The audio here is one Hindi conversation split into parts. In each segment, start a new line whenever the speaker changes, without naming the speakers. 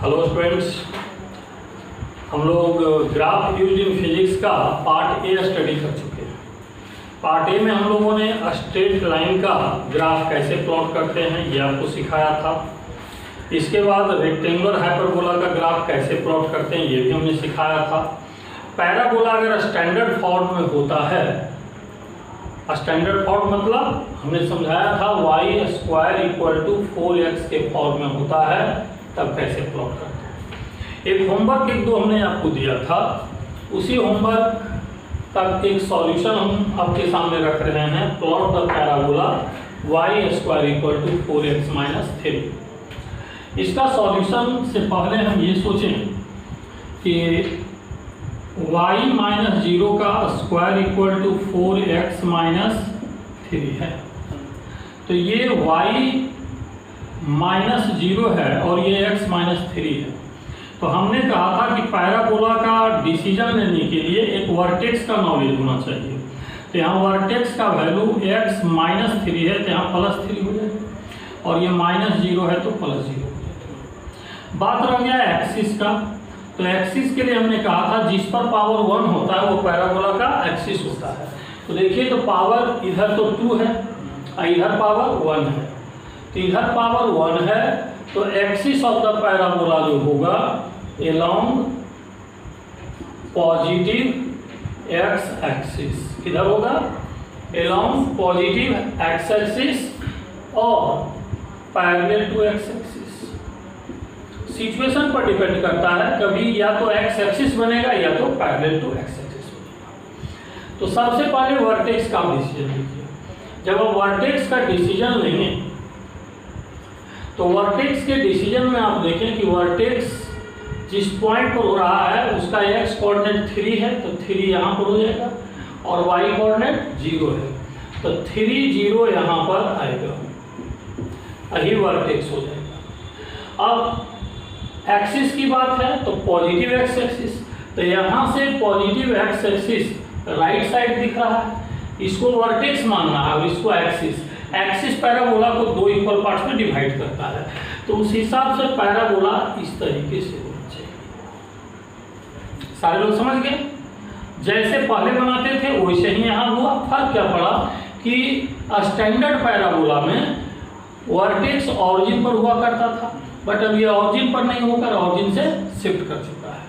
हेलो स्टूडेंट्स, हम लोग ग्राफ यूज्ड इन फिजिक्स का पार्ट ए स्टडी कर चुके हैं। पार्ट ए में हम लोगों ने स्ट्रेट लाइन का ग्राफ कैसे प्लॉट करते हैं ये आपको सिखाया था। इसके बाद रेक्टेंगुलर हाइपरबोला का ग्राफ कैसे प्लॉट करते हैं ये भी हमने सिखाया था। पैराबोला अगर स्टैंडर्ड फॉर्म में होता है, स्टैंडर्ड फॉर्म मतलब हमने समझाया था y² = 4x के फॉर्म में होता है, तब कैसे प्लॉट करते हैं। एक होमवर्क एक दो हमने आपको दिया था, उसी होमवर्क तक एक सॉल्यूशन हम आपके सामने रख रहे हैं। Plot the parabola y² = 4x - 3। इसका सॉल्यूशन से पहले हम ये सोचें कि y-0 का स्क्वायर = 4x - 3 है, तो ये y -0 है और ये x - 3 है। तो हमने कहा था कि पैराबोला का डिसीजन लेने के लिए एक वर्टेक्स का नॉलेज होना चाहिए। तो यहाँ वर्टेक्स का वैल्यू x - 3 है, तो यहाँ +3 हो जाएगा, और ये -0 है तो +0 हो जाएगा। बात रह गया एक्सिस का। तो एक्सिस के लिए हमने कहा था जिस पर पावर 1 होता है वो पैराबोला का एक्सिस होता है। तो देखिए, तो पावर इधर तो 2 है और इधर पावर 1 है, तो इधर पावर 1 है, तो एक्सिस ऑफ द पैराबोला जो होगा अलोंग पॉजिटिव एक्स एक्सिस, किधर होगा अलोंग पॉजिटिव एक्स एक्सिस और parallel to X axis. Situation पर डिपेंड करता है, कभी या तो एक्स एक्सिस बनेगा या तो पैरेलल टू एक्स एक्सिस बनेगा। तो सबसे पहले वर्टेक्स का डिसीजन लीजिए। जब हम वर्टेक्स का डिसीजन लेंगे तो वर्टेक्स के डिसीजन में आप देखें कि वर्टेक्स जिस पॉइंट पर हो रहा है उसका x कोऑर्डिनेट 3 है, तो 3 यहाँ पर हो जाएगा, और y कोऑर्डिनेट 0 है, तो 3 0 यहाँ पर आएगा, यही वर्टेक्स हो जाएगा। अब एक्सिस की बात है तो पॉजिटिव एक्स एक्सिस, तो यहाँ से positive X axis right side दिख रहा है, इसको वर्टेक्स मानना है और इसको एक्सिस। एक्सिस पैराबोला को 2 इक्वल पार्ट्स में डिवाइड करता है, तो उस हिसाब से पैराबोला इस तरीके से होना चाहिए। सारे लोग समझ गए? जैसे पहले बनाते थे वैसे ही यहाँ हुआ। फर्क क्या पड़ा कि स्टैंडर्ड पैराबोला में वर्टेक्स ऑरिजिन पर हुआ करता था, बट अब ये ऑरिजिन पर नहीं होकर ऑरिजिन से शिफ्ट कर चुका है।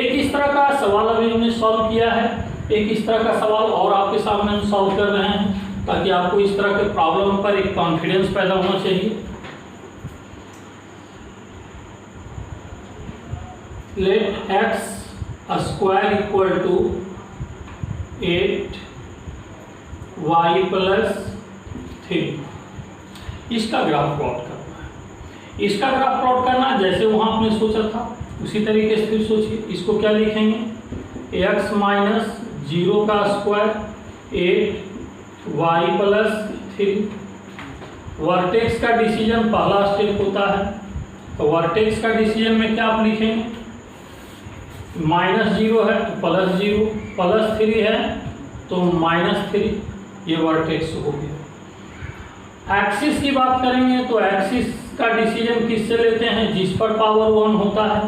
एक इस तरह का सवाल अभी हमने सॉल्व किया है, एक इस तरह का सवाल और आपके सामने हम सॉल्व कर रहे हैं, ताकि आपको इस तरह के प्रॉब्लम पर एक कॉन्फिडेंस पैदा होना चाहिए। लेट x² = 8 y + 3, इसका ग्राफ प्लॉट करना है। इसका ग्राफ प्लॉट करना है जैसे वहां आपने सोचा था उसी तरीके से फिर सोचिए। इसको क्या लिखेंगे, x - 0 का स्क्वायर 8 y + 3। वर्टेक्स का डिसीजन पहला स्टेप होता है, तो वर्टेक्स का डिसीजन में क्या आप लिखेंगे, -0 है तो +0, +3 है तो -3, ये वर्टेक्स हो गया। एक्सिस की बात करेंगे तो एक्सिस का डिसीजन किससे लेते हैं, जिस पर पावर 1 होता है,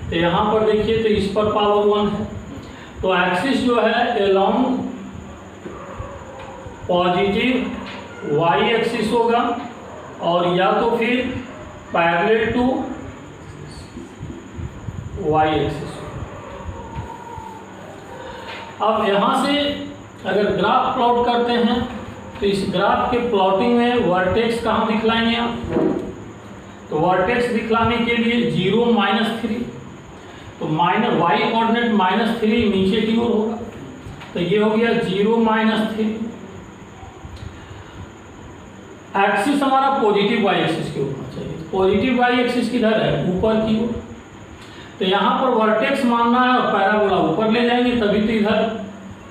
तो यहाँ पर देखिए तो इस पर पावर 1 है, तो एक्सिस जो है अलोंग पॉजिटिव y एक्सिस होगा, और या तो फिर पैरेलल टू y एक्सिस होगा। अब यहाँ से अगर ग्राफ प्लॉट करते हैं तो इस ग्राफ के प्लॉटिंग में वर्टेक्स कहाँ दिखलाएंगे आप, तो वर्टेक्स दिखलाने के लिए 0 - 3, तो y कोऑर्डिनेट -3 नीचे की ओर होगा, तो ये हो गया 0 - 3। एक्सिस हमारा पॉजिटिव y एक्सिस की ओर होना चाहिए, पॉजिटिव y एक्सिस किधर है, ऊपर की ओर, तो यहाँ पर वर्टेक्स मानना है और पैराबोला ऊपर ले जाएंगे, तभी तो इधर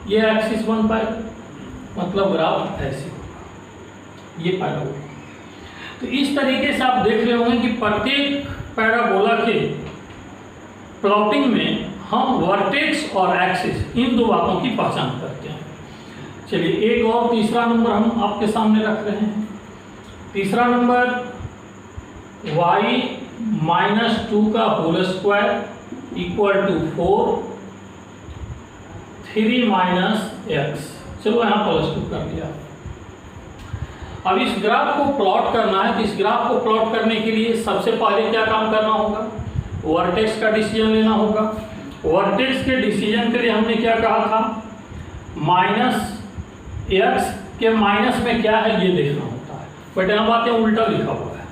ये एक्सिस बन पाएगा, मतलब ग्राफ ऐसे होगा, ये पैराबोला। तो इस तरीके से आप देख रहे होंगे कि प्रत्येक पैराबोला के प्लॉटिंग में हम वर्टेक्स और एक्सिस इन दो बातों की पहचान करते हैं। चलिए एक और तीसरा नंबर हम आपके सामने रख रहे हैं। तीसरा नंबर y -2 का whole square equal to 4, 3 - x। चलो यहाँ +2 कर दिया। अब इस ग्राफ को प्लॉट करना है, तो इस ग्राफ को प्लॉट करने के लिए सबसे पहले क्या काम करना होगा, वर्टेक्स का डिसीजन लेना होगा। वर्टेक्स के डिसीजन के लिए हमने क्या कहा था, -x के माइनस में क्या है ये देखना होता है, बट यहाँ बातें उल्टा लिखा हुआ है।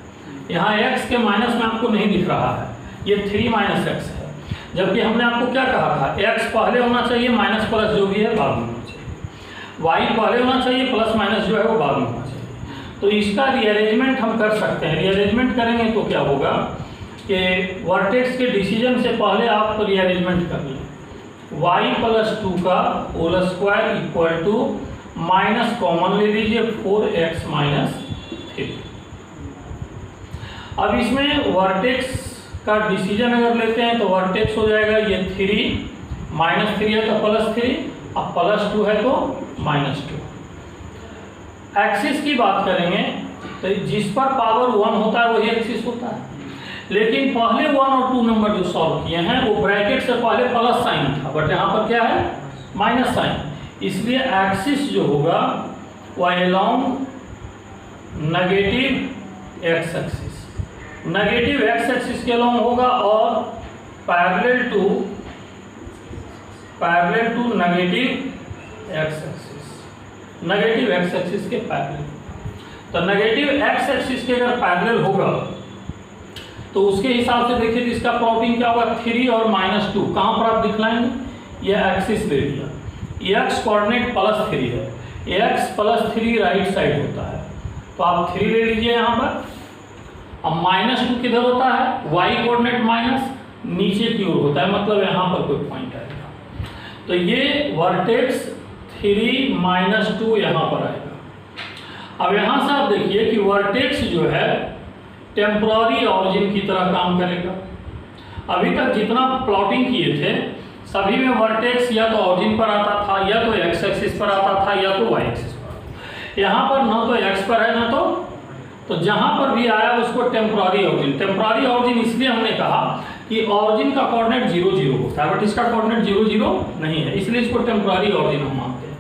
यहाँ x के माइनस में आपको नहीं दिख रहा है, ये 3 - x है, जबकि हमने आपको क्या कहा था, x पहले होना चाहिए, माइनस प्लस जो भी है बाद में होना चाहिए, y पहले होना चाहिए, प्लस माइनस जो है वो बाद में होना चाहिए। तो इसका रीअरेंजमेंट हम कर सकते हैं। रीअरेंजमेंट करेंगे तो क्या होगा कि वर्टेक्स के डिसीजन से पहले आप रीअरेंजमेंट कर लें, y+2 का whole square equal to minus common ले लीजिए 4x - 3। अब इसमें वर्टेक्स का डिसीजन अगर लेते हैं तो वर्टेक्स हो जाएगा ये 3, -3 है तो +3, अब +2 है तो -2। एक्सिस की बात करेंगे तो जिस पर पावर 1 होता है वही एक्सिस होता है, लेकिन पहले 1 और 2 नंबर जो सॉल्व किए हैं वो ब्रैकेट से पहले प्लस साइन था, बट यहाँ पर क्या है, माइनस साइन, इसलिए एक्सिस जो होगा वह along negative X axis, negative X axis के अलोंग होगा और parallel to negative X axis, negative X axis के पैरेलल। तो नेगेटिव एक्स एक्सिस के अगर पैरेलल होगा तो उसके हिसाब से देखिए इसका प्लॉटिंग क्या होगा, 3 और -2 कहाँ पर आप दिखलाएंगे, ये एक्सिस ले लिया, x कोऑर्डिनेट +3 है, x +3 राइट साइड होता है, तो आप 3 ले लीजिए यहाँ पर। अब -2 किधर होता है, y कोऑर्डिनेट माइनस नीचे की ओर होता है, मतलब यहाँ पर कोई पॉइंट आएगा, तो ये वर्टेक्स 3 - 2 यहाँ पर आएगा। अब यहाँ से आप देखिए कि वर्टेक्स जो है टेम्पररी ऑरिजिन की तरह काम करेगा। अभी तक जितना प्लॉटिंग किए थे सभी में वर्टेक्स या तो ऑरिजिन पर आता था, या तो एक्स एक्सिस पर आता था, या तो वाई एक्सिस पर। यहाँ पर ना तो एक्स पर है ना तो जहाँ पर भी आया उसको टेम्पररी ऑरिजिन। टेम्पररी ऑरिजिन इसलिए हमने कहा कि ऑरिजिन का कोऑर्डिनेट 0, 0 होता है, बट इसका कोऑर्डिनेट 0, 0 नहीं है, इसलिए इसको टेम्पररी ऑरिजिन हम मानते हैं।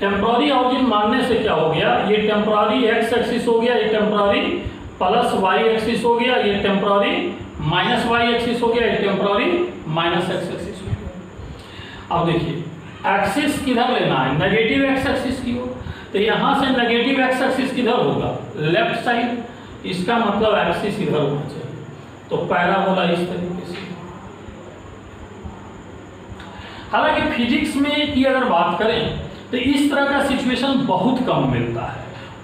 टेम्पररी ऑरिजिन मानने से क्या हो गया, ये टेम्पररी एक्स एक्सिस हो गया, ये टेम्पररी प्लस वाई एक्सिस हो गया, ये टेम्पररी माइनस वाई एक्सिस हो गया, ये टेम्पररी माइनस एक्स एक्सिस हो गया। अब देखिए एक्सिस किधर लेना है, नेगेटिव एक्स एक्सिस की ओर, तो यहाँ से नेगेटिव एक्स एक्सिस किधर होगा, लेफ्ट साइड, इसका मतलब एक्सिस इधर होना चाहिए, तो पैराबोला इस तरीके से। हालांकि फिजिक्स में की अगर बात करें तो इस तरह का सिचुएशन बहुत कम मिलता है।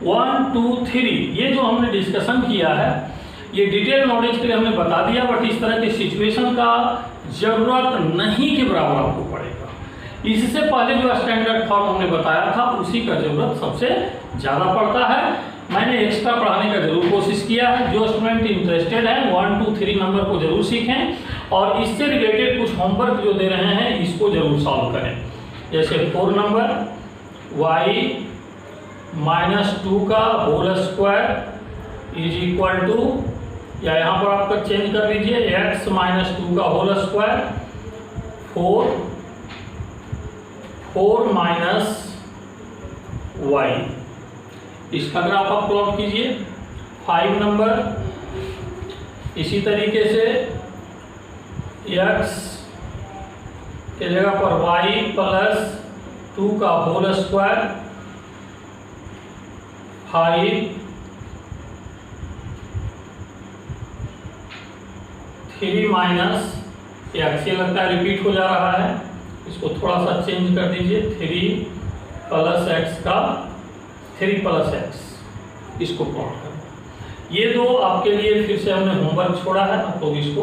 1, 2, 3 ये जो हमने डिस्कशन किया है ये डिटेल नॉलेज के लिए हमने बता दिया, बट इस तरह के सिचुएशन का जरूरत नहीं के बराबर आपको पड़ेगा। इससे पहले जो स्टैंडर्ड फॉर्म हमने बताया था उसी का जरूरत सबसे ज़्यादा पड़ता है। मैंने एक्स्ट्रा पढ़ाने का जरूर कोशिश किया है। जो स्टूडेंट इंटरेस्टेड हैं 1, 2, 3 नंबर को जरूर सीखें और इससे रिलेटेड कुछ होमवर्क जो दे रहे हैं इसको जरूर सॉल्व करें। जैसे 4 नंबर y -2 का whole square is equal to, या यहाँ पर आपका चेंज कर लीजिए x -2 का होल स्क्वायर 4 y, इसका ग्राफ आप प्लॉट कीजिए। 5 नंबर इसी तरीके से x के जगह पर y+2 का होल स्क्वायर 5 3 x, ये लगता है रिपीट हो जा रहा है, इसको थोड़ा सा चेंज कर दीजिए। 3+x का 3+x, इसको प्लॉट करना। ये दो आपके लिए फिर से हमने होमवर्क छोड़ा है, आप लोग इसको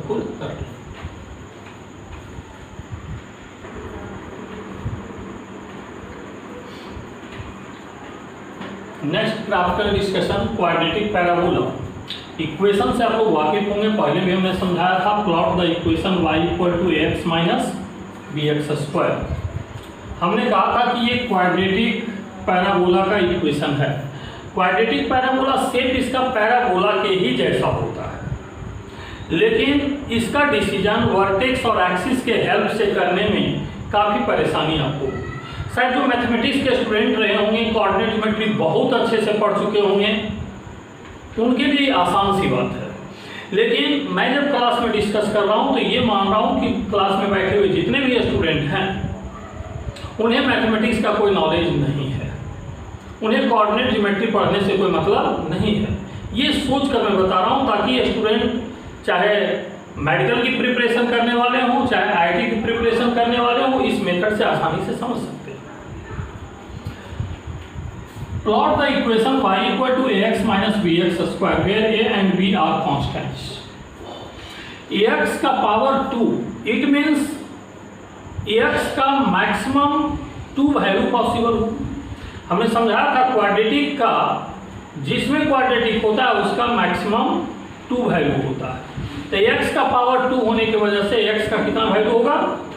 खुद कर लें। Next practical discussion quadratic parabola. Equation से आप लोग वाकिफ होंगे, पहले भी हमने समझाया था। Plot the equation y = x - bx²। हमने कहा था कि ये क्वाड्रेटिक पैराबोला का इक्वेशन है। क्वाड्रेटिक पैराबोला शेप इसका पैराबोला के ही जैसा होता है। लेकिन इसका डिसीजन वर्टेक्स और एक्सिस के हेल्प से करने में काफ़ी परेशानी आपको होगी। शायद जो मैथमेटिक्स के स्टूडेंट रहे होंगे, कोऑर्डिनेट ज्योमेट्री बहुत अच्छे से पढ़ चुके होंगे, तो उनके लिए आसान सी बात है। लेकिन मैं जब क्लास में डिस्कस कर रहा हूँ तो ये मान रहा हूँ कि क्लास में बैठे हुए जितने भी स्टूडेंट हैं उन्हें मैथमेटिक्स का कोई नॉलेज नहीं है, उन्हें कोऑर्डिनेट ज्योमेट्री पढ़ने से कोई मतलब नहीं है। ये सोच कर मैं बता रहा हूँ ताकि स्टूडेंट चाहे मेडिकल की प्रिपरेशन करने वाले हों, चाहे आईटी की प्रिपरेशन करने वाले हों, इस मेथड से आसानी से समझ सकते हैं। Plot the equation y equal to ax minus bx square where a and b are constants. ax का पावर 2, इट मीन्स ax का मैक्सिमम 2 वैल्यू पॉसिबल हो। हमने समझाया था क्वाड्रेटिक का, जिसमें क्वाड्रेटिक होता है उसका मैक्सिमम 2 वैल्यू होता है। तो x का पावर 2 होने की वजह से x का कितना वैल्यू होगा?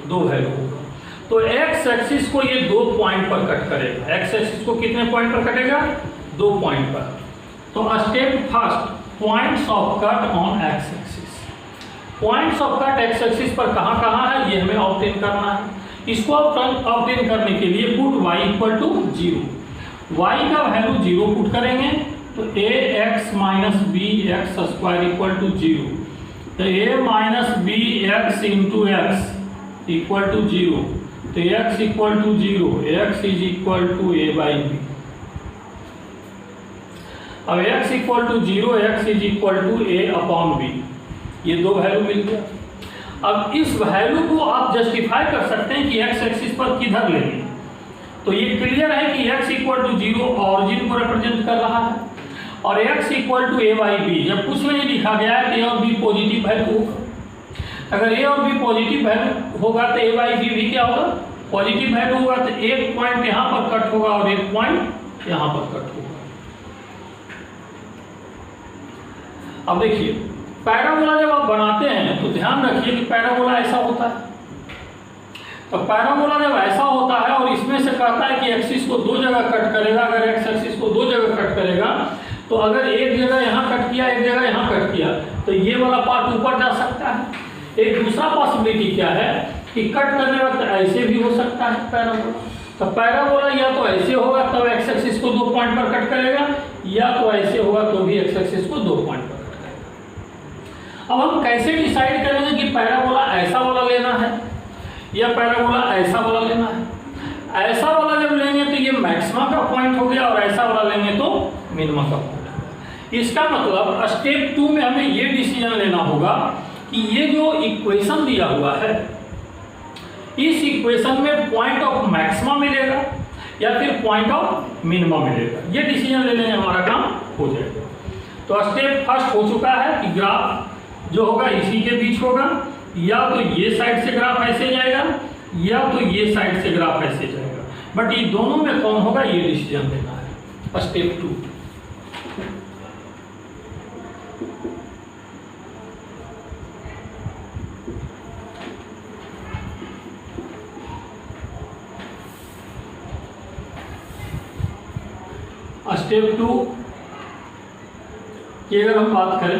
2 वैल्यू होगा। तो x एक्सिस को ये 2 पॉइंट पर कट करेगा। x एक्सिस को कितने पॉइंट पर कटेगा? 2 पॉइंट पर। तो step first, points of cut on x axis. Points of cut x axis पर कहाँ कहाँ है ये हमें ऑब्टेन करना है। इसको ऑब्टेन करने के लिए put y equal to 0, y का वैल्यू 0 पुट करेंगे तो ax minus bx square equal to 0। तो a minus bx into X equal to 0। तो x equal to 0, x is equal to a by B. अब x equal to 0, x is equal to a upon b, ये 2 वैल्यू मिल गया। अब इस वैल्यू को आप जस्टिफाई कर सकते हैं कि x एक्सिस पर किधर लेंगे। तो ये क्लियर है कि x इक्वल टू 0 ऑरिजिन को रिप्रेजेंट कर रहा है और x equal to a by B. जब कुछ नहीं लिखा गया है कि a और b पॉजिटिव वैल्यू होगा, अगर a और b पॉजिटिव वैल्यू होगा तो a बाई बी भी क्या होगा? पॉजिटिव वैल्यू होगा। तो एक पॉइंट यहाँ पर कट होगा और एक पॉइंट यहाँ पर कट होगा। अब देखिए पैराबोला जब आप बनाते हैं तो ध्यान रखिए कि पैराबोला ऐसा होता है। तो पैराबोला जब ऐसा होता है और इसमें से कहता है कि एक्सिस को 2 जगह कट करेगा, अगर एक्स एक्सिस को 2 जगह कट करेगा तो अगर एक जगह यहाँ कट किया, एक जगह यहाँ कट किया, तो ये वाला पार्ट ऊपर जा सकता है। एक दूसरा पॉसिबिलिटी क्या है कि कट करने वक्त ऐसे भी हो सकता है पैराबोला। तो पैराबोला या तो ऐसे होगा तब एक्स एक्सिस को 2 पॉइंट पर कट करेगा, या तो ऐसे होगा तो भी एक्स एक्सिस को 2 पॉइंट पर कट करेगा। अब हम कैसे डिसाइड करेंगे कि पैराबोला ऐसा वाला लेना है या पैराबोला ऐसा वाला लेना है? ऐसा वाला जब लेंगे तो ये मैक्सिमा का पॉइंट हो गया और ऐसा वाला लेंगे तो मिनिमा का पॉइंट होगा। इसका मतलब स्टेप 2 में हमें ये डिसीजन लेना होगा कि ये जो इक्वेशन दिया हुआ है, इस इक्वेशन में पॉइंट ऑफ मैक्सिमा मिलेगा या फिर पॉइंट ऑफ मिनिमा मिलेगा। ये डिसीजन लेने में हमारा काम हो जाएगा। तो स्टेप फर्स्ट हो चुका है कि ग्राफ जो होगा इसी के बीच होगा, या तो ये साइड से ग्राफ ऐसे जाएगा या तो ये साइड से ग्राफ ऐसे जाएगा, बट ये दोनों में कौन होगा ये डिसीजन लेना है। स्टेप 2, स्टेप 2 की अगर हम बात करें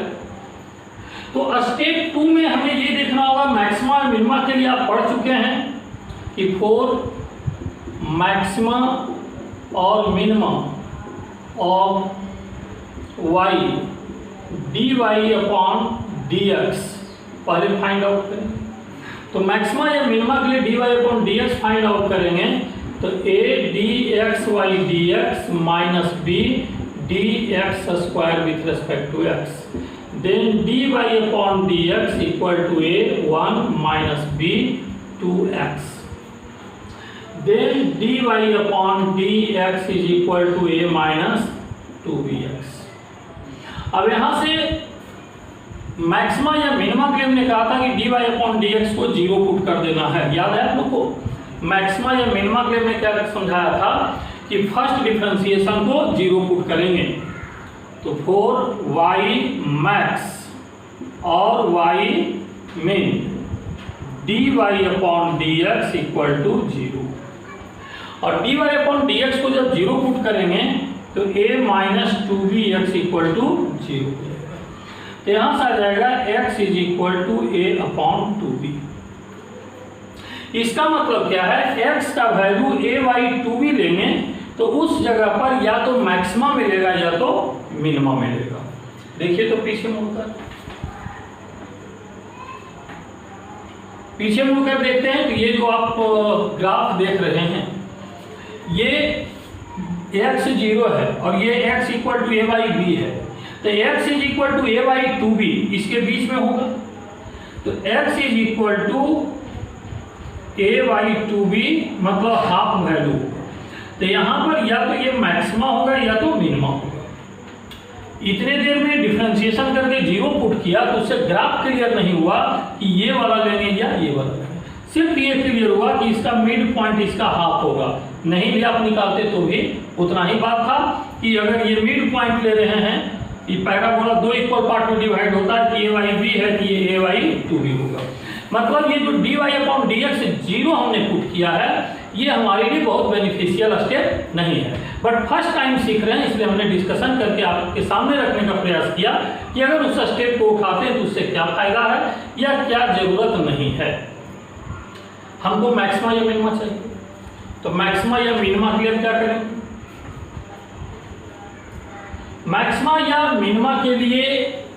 तो स्टेप 2 में हमें ये देखना होगा, मैक्सिमा और मिनिमा के लिए आप पढ़ चुके हैं कि 4 मैक्सिमा और minima of y dy upon dx पहले फाइंड आउट करें। तो मैक्सिमा या मिनिमा के लिए dy upon dx find out करेंगे तो a dxy dx minus b dx square with respect to x, then dy upon dx equal to a 1 minus b 2x, then dy upon dx is equal to a minus 2bx। अब यहाँ से मैक्सिमा या मिनिमा के लिए हमने कहा था कि dy upon dx को 0 पुट कर देना है। याद है आप लोग को? मैक्सिमा या मिनिमा के लिए हमने क्या समझाया था कि फर्स्ट डिफरेंशिएशन को 0 पुट करेंगे। तो 4y मैक्स और y min dy upon dx equal to 0, और dy अपॉन dx को जब 0 पुट करेंगे तो a minus 2bx equal to 0 हो जाएगा। तो यहाँ से आ जाएगा x is equal to a/2b। इसका मतलब क्या है, x का वैल्यू a/2b लेंगे तो उस जगह पर या तो मैक्सिमा मिलेगा या तो मिनिमा मिलेगा। देखिए तो पीछे मुड़कर देखते हैं। तो ये जो आप ग्राफ देख रहे हैं, ये x 0 है और ये x इक्वल टू a/b है। तो x is equal to a/2b इसके बीच में होगा। तो x is equal to a/2b मतलब हाफ वैल्यू। तो यहाँ पर या तो ये मैक्सिमा होगा या तो मिनिमा होगा। इतने देर में डिफरेंशिएशन करके 0 पुट किया तो उससे ग्राफ क्लियर नहीं हुआ कि ये वाला लेंगे या ये वाला लेंगे। सिर्फ ये क्लियर हुआ कि इसका मिड पॉइंट इसका हाफ होगा। नहीं भी आप निकालते तो भी उतना ही बात था कि अगर ये मिड पॉइंट ले रहे हैं, ये पैराबोला 2 इक्वल पार्ट में डिवाइड होता है कि a/b है कि ये a/2b होगा। मतलब ये जो dy/dx 0 हमने पुट किया है, ये हमारे लिए बहुत बेनिफिशियल स्टेप नहीं है। बट फर्स्ट टाइम सीख रहे हैं इसलिए हमने डिस्कशन करके आपके सामने रखने का प्रयास किया कि अगर उस स्टेप को उठाते हैं तो उससे क्या फायदा है या क्या जरूरत नहीं है। हमको मैक्सिमा या मिनिमा चाहिए, तो मैक्सिमा या मिनिमा के लिए क्या करें? मैक्सिमा या मिनिमा के लिए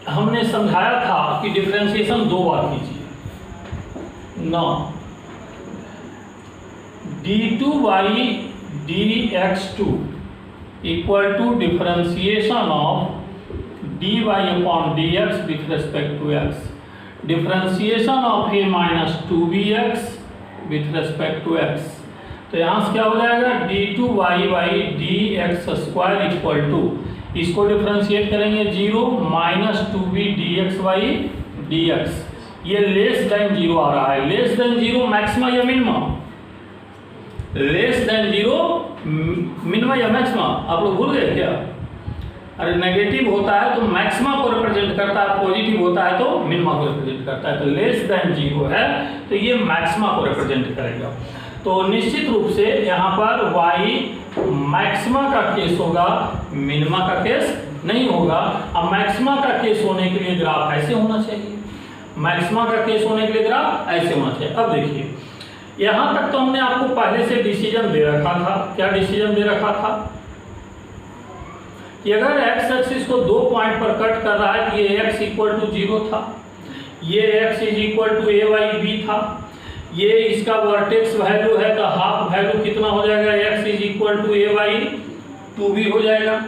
हमने समझाया था कि डिफरेंशिएशन 2 बार कीजिए। ना d2/dx2 equal to differentiation of dy/dx with respect to x, differentiation of a-2bx with respect to x। तो यहाँ से क्या हो जाएगा, d2y/dx² इक्वल टू, इसको डिफरेंशिएट करेंगे 0 -2b dx/dx। ये लेस देन 0 आ रहा है। लेस देन 0 मैक्सिमा या मिनिमा? लेस देन 0 मिनिमा या मैक्सिमा? आप लोग भूल गए क्या? अरे नेगेटिव होता है तो मैक्सिमा को रिप्रेजेंट करता है, पॉजिटिव होता है तो मिनिमा को रिप्रेजेंट करता है। तो लेस देन 0 है तो ये मैक्सिमा को रिप्रेजेंट करेगा। तो निश्चित रूप से यहाँ पर y मैक्सिमा का केस होगा, मिनिमा का केस नहीं होगा। अब मैक्सिमा का केस होने के लिए ग्राफ ऐसे होना चाहिए, मैक्सिमा का केस होने के लिए ग्राफ ऐसे होना चाहिए। अब देखिए, यहाँ तक तो हमने आपको पहले से डिसीजन दे रखा था। क्या डिसीजन दे रखा था कि अगर x एक्सिस को 2 पॉइंट पर कट कर रहा है कि ये x इक्वल टू 0 था, ये x is equal to a/b था, ये इसका वर्टेक्स वैल्यू है तो हाफ वैल्यू कितना हो जाएगा, x is equal to a/2b हो जाएगा।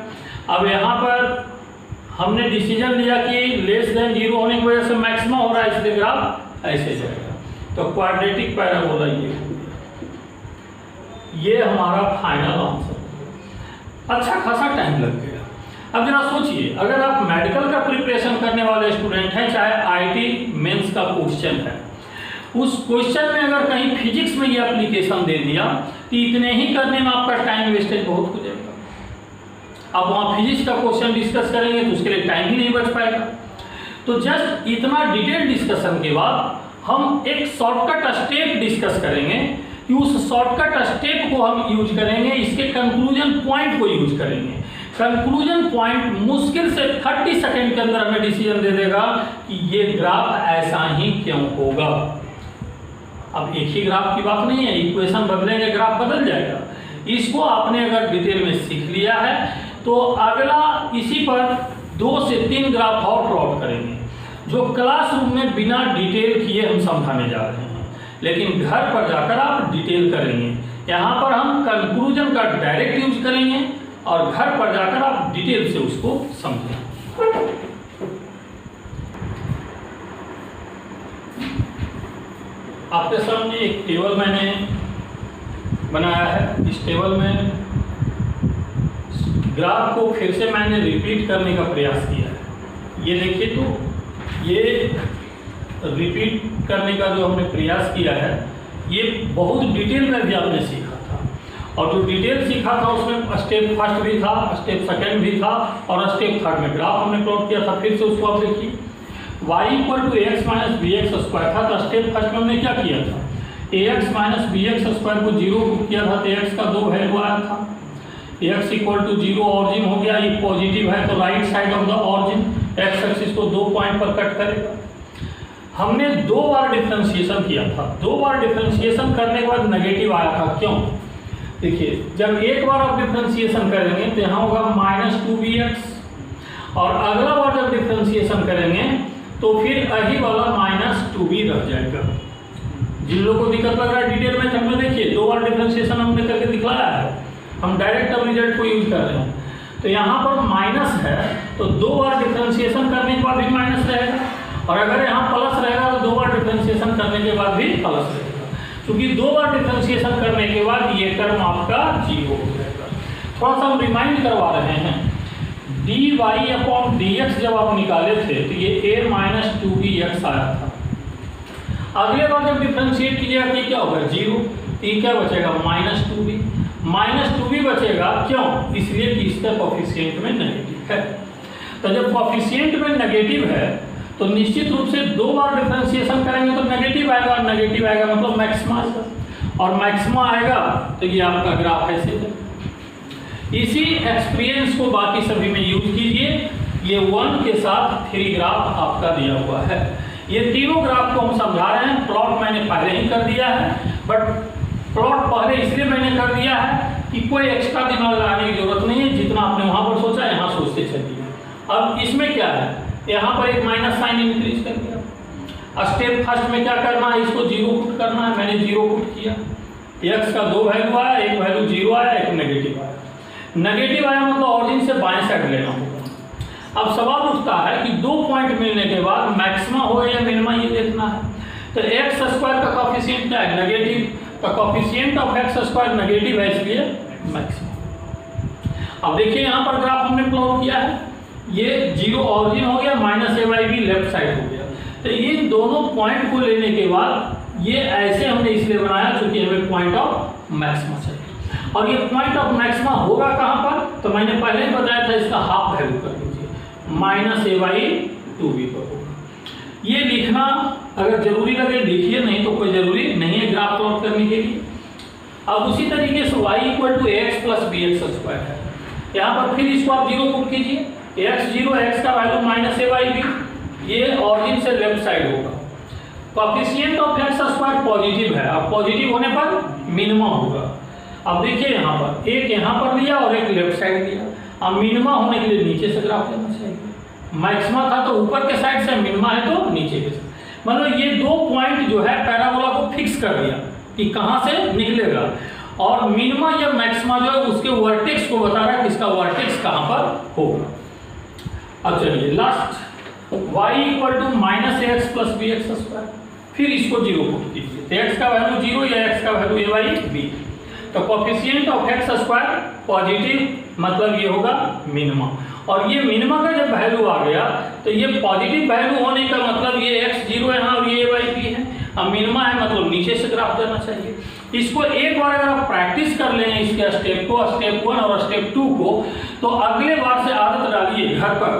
अब यहाँ पर हमने डिसीजन लिया कि लेस देन 0 होने की वजह से मैक्सिमा हो रहा है, इसलिए ग्राफ ऐसे जाएगा। तो क्वाड्रेटिक पैराबोला ये हमारा फाइनल आंसर। अच्छा खासा टाइम लग गया। अब जरा सोचिए, अगर आप मेडिकल का प्रिपरेशन करने वाले स्टूडेंट हैं, चाहे आईटी मेंस का क्वेश्चन है, उस क्वेश्चन में अगर कहीं फिजिक्स में ये एप्लीकेशन दे दिया तो इतने ही करने में आपका टाइम वेस्टेज बहुत हो जाएगा। अब वहाँ फिजिक्स का क्वेश्चन डिस्कस करेंगे तो उसके लिए टाइम ही नहीं बच पाएगा। तो जस्ट इतना डिटेल डिस्कशन के बाद हम एक शॉर्टकट स्टेप डिस्कस करेंगे कि उस शॉर्टकट स्टेप को हम यूज करेंगे, इसके कंक्लूजन पॉइंट को यूज करेंगे। कंक्लूजन पॉइंट मुश्किल से 30 सेकंड के अंदर हमें डिसीजन दे देगा कि ये ग्राफ ऐसा ही क्यों होगा। अब एक ही ग्राफ की बात नहीं है, इक्वेशन बदलेंगे ग्राफ बदल जाएगा। इसको आपने अगर डिटेल में सीख लिया है तो अगला इसी पर 2 से 3 ग्राफ और प्लॉट करेंगे, जो क्लासरूम में बिना डिटेल किए हम समझाने जा रहे हैं, लेकिन घर पर जाकर आप डिटेल करेंगे। यहाँ पर हम कंक्लूजन का डायरेक्ट यूज करेंगे और घर पर जाकर आप डिटेल से उसको समझें। आपके सामने एक टेबल मैंने बनाया है। इस टेबल में ग्राफ को फिर से मैंने रिपीट करने का प्रयास किया है। ये देखिए, तो ये रिपीट करने का जो हमने प्रयास किया है, ये बहुत डिटेल में भी आपने सीखा था, और जो डिटेल सीखा था उसमें स्टेप फर्स्ट भी था, स्टेप सेकेंड भी था और स्टेप थर्ड में ग्राफ हमने प्लॉट किया था। फिर से उसको आप देखिए, y equal to ax minus B X square था। तो स्टेप फर्स्ट में हमने क्या किया था, ax minus B X square को 0 पुट किया था, तो x का 2 वैल्यू आया था। x इक्वल टू 0 ऑरिजिन हो गया, ये पॉजिटिव है तो right side of the origin, x axis को 2 पॉइंट पर कट करेगा। हमने 2 बार डिफरेंशिएशन किया था, 2 बार डिफरेंशिएशन करने के बाद नेगेटिव आया था। क्यों? देखिए, जब एक बार आप डिफरेंशिएशन करेंगे तो यहाँ होगा -2bx, और अगला बार जब डिफरेंशिएशन करेंगे तो फिर यही वाला -2b रह जाएगा। जिन लोगों को दिक्कत लग रहा है डिटेल में हमने देखिए 2 बार डिफरेंशिएशन हमने करके दिखलाया है, हम डायरेक्ट अब रिजल्ट को यूज कर रहे हैं। तो यहाँ पर माइनस है तो 2 बार डिफरेंशिएशन करने के बाद भी माइनस रहेगा, और अगर यहाँ प्लस रहेगा तो 2 बार डिफरेंशिएशन करने के बाद भी प्लस रहेगा, क्योंकि 2 बार डिफरेंशिएशन करने के बाद ये टर्म आपका 0 हो जाएगा। थोड़ा सा हम रिमाइंड करवा रहे हैं, dy/dx जब आप निकाले थे तो ये a-2bx आया था। अगले बार जब डिफरेंशिएट कीजिएगा तो क्या होगा 0, तो ये क्या बचेगा -2b, -2b बचेगा। क्यों? इसलिए कि इसका कोफिशिएंट में नेगेटिव है। तो जब कोफिशिएंट में नेगेटिव है तो निश्चित रूप से 2 बार डिफरेंशिएशन करेंगे तो नेगेटिव आएगा, नेगेटिव आएगा मतलब मैक्सिमा आएगा, और मैक्सिमा आएगा तो ये आपका ग्राफ ऐसे है। इसी एक्सपीरियंस को बाकी सभी में यूज कीजिए। ये 1 के साथ 3 ग्राफ आपका दिया हुआ है। ये तीनों ग्राफ को हम समझा रहे हैं, प्लॉट मैंने पहले ही कर दिया है, बट प्लॉट पहले इसलिए मैंने कर दिया है कि कोई एक्स्ट्रा दिमाग लगाने की जरूरत नहीं है, जितना आपने वहां पर सोचा यहाँ सोचते चलिए। अब इसमें क्या है, यहाँ पर एक माइनस साइन इंक्रीज कर दिया। स्टेप फर्स्ट में क्या करना है, इसको 0 पुट करना है, मैंने 0 पुट किया। x का 2 वैल्यू आया, एक वैल्यू 0 आया, एक नेगेटिव आया। नेगेटिव आया मतलब ऑरिजिन से बाएं साइड लेना होगा। अब सवाल उठता है कि 2 पॉइंट मिलने के बाद मैक्सिमा होगा या मिनिमा, ये देखना है। तो x² का कोफिशिएंट क्या है, नेगेटिव, तो कोफिशिएंट ऑफ x² नेगेटिव है, इसलिए मैक्सिमा। अब देखिए यहाँ पर ग्राफ हमने प्लॉट किया है, ये 0 ऑरिजिन हो गया, -a/b लेफ्ट साइड हो गया। तो इन दोनों पॉइंट को लेने के बाद ये ऐसे हमने इसलिए बनाया क्योंकि हमें पॉइंट ऑफ मैक्सिमा चाहिए। और ये पॉइंट ऑफ मैक्सिमा होगा कहाँ पर, तो मैंने पहले ही बताया था, इसका हाफ वैल्यू कर दीजिए, -a/2b पर होगा। ये लिखना अगर जरूरी लगे लिखिए, नहीं तो कोई जरूरी नहीं है ग्राफ प्लॉट करने के लिए। अब उसी तरीके से y = ax + bx² है। यहाँ पर फिर इसको आप 0 पुट कीजिए, x0, x का वैल्यू -a/b, ये ऑरिजिन से लेफ्ट साइड होगा। कोफिशिएंट ऑफ x² पॉजिटिव है, अब पॉजिटिव होने पर मिनिमा होगा। अब देखिए यहाँ पर एक यहाँ पर लिया और एक लेफ्ट साइड लिया। अब मिनिमा होने के लिए नीचे से ग्राफ लेना चाहिए। मैक्सिमा था तो ऊपर के साइड से, मिनिमा है तो नीचे के साइड। मतलब ये 2 पॉइंट जो है पैराबोला को फिक्स कर दिया कि कहाँ से निकलेगा, और मिनिमा या मैक्सिमा जो है उसके वर्टेक्स को बता रहा है कि इसका वर्टेक्स कहाँ पर होगा। अब चलिए लास्ट, y = -ax + bx², फिर इसको 0 पुट कीजिए। तो x का वैल्यू 0 या x का वैल्यू a/b, तो कोफिशिएंट ऑफ x² पॉजिटिव मतलब ये होगा मिनिमा, और ये मिनिमा का जब वैल्यू आ गया तो ये पॉजिटिव वैल्यू होने का मतलब ये x0 है यहाँ और ये a/b है। अब मिनिमा है मतलब नीचे से ग्राफ देना चाहिए। इसको एक बार अगर आप प्रैक्टिस कर लें इसके स्टेप को, स्टेप 1 और स्टेप 2 को, तो अगले बार से आदत डालिए घर पर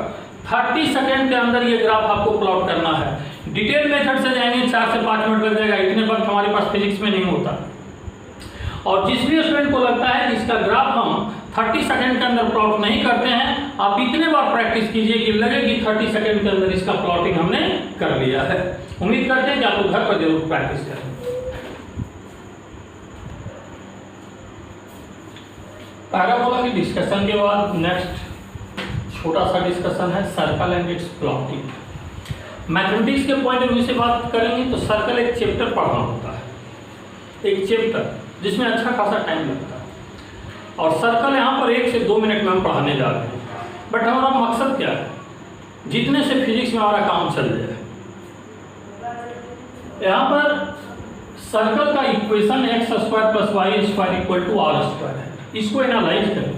30 सेकेंड के अंदर ये ग्राफ आपको प्लॉट करना है। डिटेल मेथड से जाएंगे 4 से 5 मिनट लग जाएगा, इतने वक्त हमारे पास फिजिक्स में नहीं होता। और जिस भी स्टूडेंट को लगता है कि इसका ग्राफ हम 30 सेकंड के अंदर प्लॉट नहीं करते हैं, आप इतने बार प्रैक्टिस कीजिए कि लगे कि 30 सेकंड के अंदर इसका प्लॉटिंग हमने कर लिया है। उम्मीद करते हैं कि आप लोग घर पर जरूर प्रैक्टिस करें। पैराबोला की डिस्कशन के बाद नेक्स्ट छोटा सा डिस्कशन है circle and its plotting. Mathematics के पॉइंट ऑफ व्यू से बात करेंगे तो सर्कल एक चैप्टर पढ़ना होता है, एक चैप्टर जिसमें अच्छा खासा टाइम लगता है, और सर्कल यहाँ पर 1 से 2 मिनट में हम पढ़ाने जा रहे हैं। बट हमारा मकसद क्या है, जितने से फिजिक्स में हमारा काम चल जाए। यहाँ पर सर्कल का इक्वेशन x² + y² = r² है। इसको एनालाइज करें,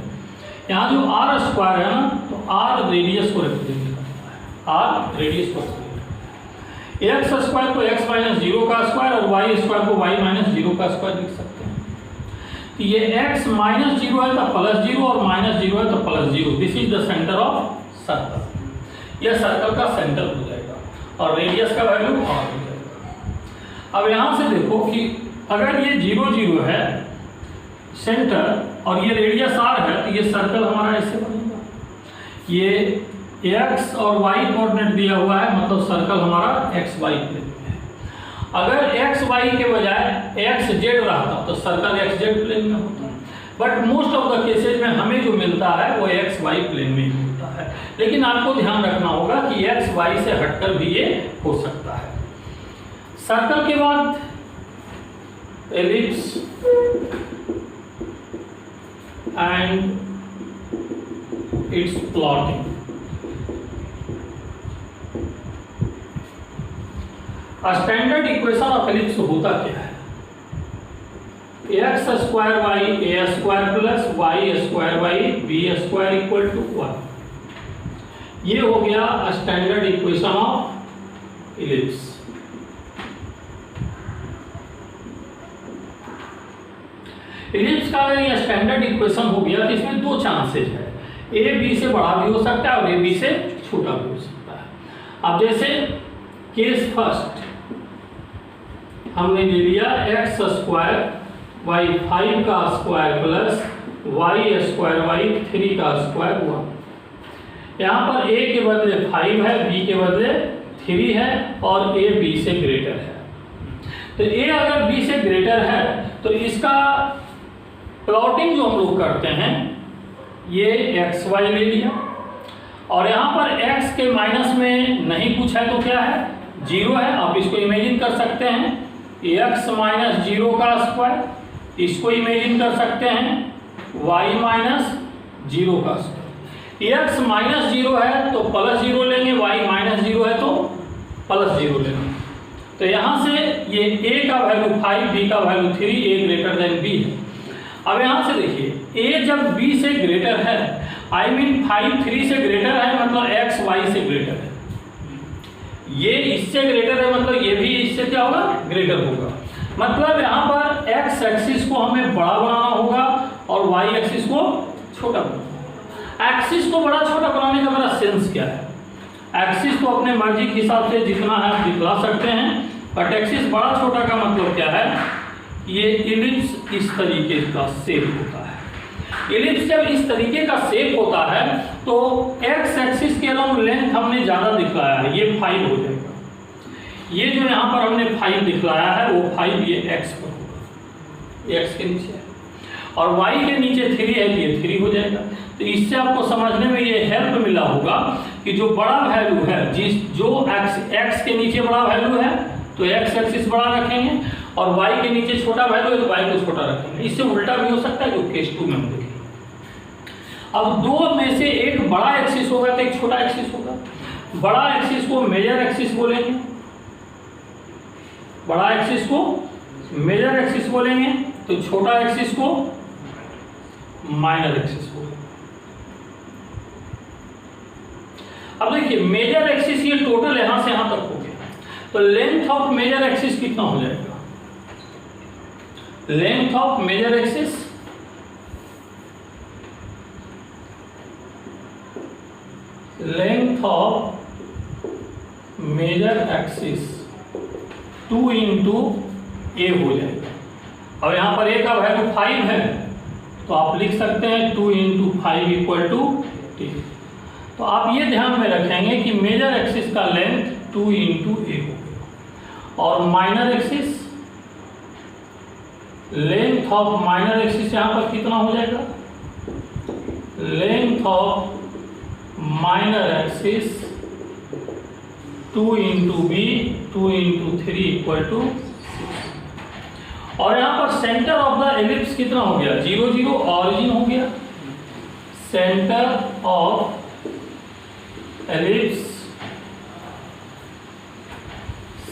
यहाँ जो r² है ना, तो r रेडियस को रिप्रेजेंट करता है, r रेडियस को x² को x - 0 का स्क्वायर और y² को y - 0 का स्क्वायर लिख सकते हैं। तो ये x - 0 है तो +0 और -0 है तो +0। This is the centre of circle. यह सर्कल का सेंटर हो जाएगा और रेडियस का वैल्यू r हो जाएगा। अब यहाँ से देखो कि अगर ये 0 0 है सेंटर और ये रेडियस r है, तो ये सर्कल हमारा ऐसे बनेगा। ये एक्स और वाई कोऑर्डिनेट दिया हुआ है, मतलब सर्कल हमारा एक्स वाई प्लेन में है। अगर एक्स वाई के बजाय एक्स जेड रहता तो सर्कल एक्स जेड प्लेन में होता। But most of the cases में हमें जो मिलता है वो एक्स वाई प्लेन में ही मिलता है। लेकिन आपको ध्यान रखना होगा कि एक्स वाई से हटकर भी ये हो सकता है। सर्कल के बाद ellipse and its plotting. Standard equation of ellipse होता क्या है? X square by A square plus by square by B square equal to 1। ये हो गया standard equation of ellipse. Ellipse का अगर ये स्टैंडर्ड इक्वेशन हो गया तो इसमें दो चांसेस है, ए बी से बड़ा भी हो सकता है और ए बी से छोटा भी हो सकता है। अब जैसे केस फर्स्ट हमने ले लिया एक्स स्क्वायर वाई 5 का square plus by square by 3 का स्क्वायर 1। यहाँ पर a के बदले 5 है, b के बदले 3 है और a b से ग्रेटर है। तो a अगर b से ग्रेटर है तो इसका प्लॉटिंग जो हम लोग करते हैं ये एक्स वाई ले लिया और यहाँ पर x के माइनस में नहीं कुछ है तो क्या है, 0 है। आप इसको इमेजिन कर सकते हैं x माइनस 0 का स्क्वायर, इसको इमेजिन कर सकते हैं y माइनस 0 का स्क्वायर। x माइनस 0 है तो प्लस 0 लेंगे, y माइनस 0 है तो प्लस 0 लेंगे। तो यहाँ से ये a का वैल्यू 5, b का value 3, a greater than b है। अब यहाँ से देखिए a जब b से ग्रेटर है, आई मीन 5 3 से ग्रेटर है, मतलब x y से ग्रेटर है। ये इससे ग्रेटर है मतलब ये भी इससे क्या होगा, ग्रेटर होगा। मतलब यहाँ पर x एक्सिस को हमें बड़ा बनाना होगा और y एक्सिस को छोटा बनाना। एक्सिस को बड़ा छोटा बनाने का मेरा सेंस क्या है? एक्सिस को अपने मर्जी के हिसाब से जितना है आप दिखला सकते हैं, बट एक्सिस बड़ा छोटा का मतलब क्या है, ये इलिप्स इस तरीके का शेप होता है। इलिप्स जब इस तरीके का शेप होता है तो x एक्सिस के अलावा लेंथ हमने ज़्यादा दिखलाया है, ये 5 हो जाएगा। ये जो यहाँ पर हमने 5 दिखलाया है वो 5 ये x पर होगा, x के नीचे है, और y के नीचे 3 है तो ये 3 हो जाएगा। तो इससे आपको समझने में ये हेल्प मिला होगा कि जो बड़ा वैल्यू है, जो x के नीचे बड़ा वैल्यू है तो x एक्सिस बड़ा रखेंगे और y के नीचे छोटा वैल्यू है तो y को छोटा रखेंगे। इससे उल्टा भी हो सकता है जो केस 2 में हम देखेंगे। अब दो में से एक बड़ा एक्सिस होगा तो एक छोटा एक्सिस होगा। बड़ा एक्सिस को मेजर एक्सिस बोलेंगे, बड़ा एक्सिस को मेजर एक्सिस बोलेंगे, तो छोटा एक्सिस को माइनर एक्सिस बोलेंगे। अब देखिए मेजर एक्सिस ये टोटल यहां से यहां तक हो गया, तो लेंथ ऑफ मेजर एक्सिस कितना हो जाएगा? Length of major axis major axis 2 into ए हो जाएगा। और यहाँ पर ए का वैल्यू 5 है तो आप लिख सकते हैं 2 इंटू 5 इक्वल टू 10। तो आप ये ध्यान में रखेंगे कि मेजर एक्सिस का लेंथ 2 इंटू ए हो गया और minor axis, length of minor axis यहाँ पर कितना हो जाएगा? Length of minor axis 2 into B 2 into 3 equal to 6। और यहाँ पर सेंटर ऑफ द एलिप्स कितना हो गया? 0 0, ऑरिजिन हो गया। Centre of ellipse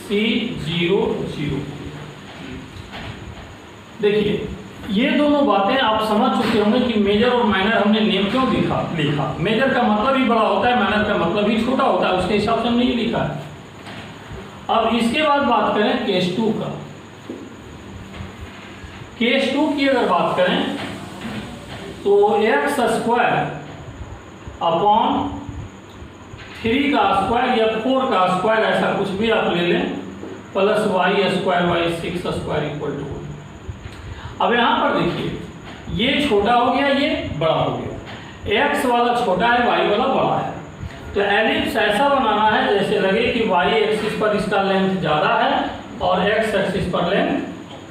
C0 0। देखिए ये दोनों बातें आप समझ चुके होंगे कि मेजर और माइनर हमने नेम क्यों लिखा। मेजर का मतलब ही बड़ा होता है, माइनर का मतलब ही छोटा होता है, उसके हिसाब से हमने ये लिखा है। अब इसके बाद बात करें केस 2 का। केस 2 की अगर बात करें तो एक्स स्क्वायर अपॉन 3 का स्क्वायर या 4 का स्क्वायर, ऐसा कुछ भी आप ले लें, plus by square by 6 square equal to. अब यहाँ पर देखिए ये छोटा हो गया, ये बड़ा हो गया। x वाला छोटा है, y वाला बड़ा है। तो एलिप्स ऐसा बनाना है जैसे लगे कि y एक्सिस पर इसका लेंथ ज़्यादा है और x एक्सिस पर लेंथ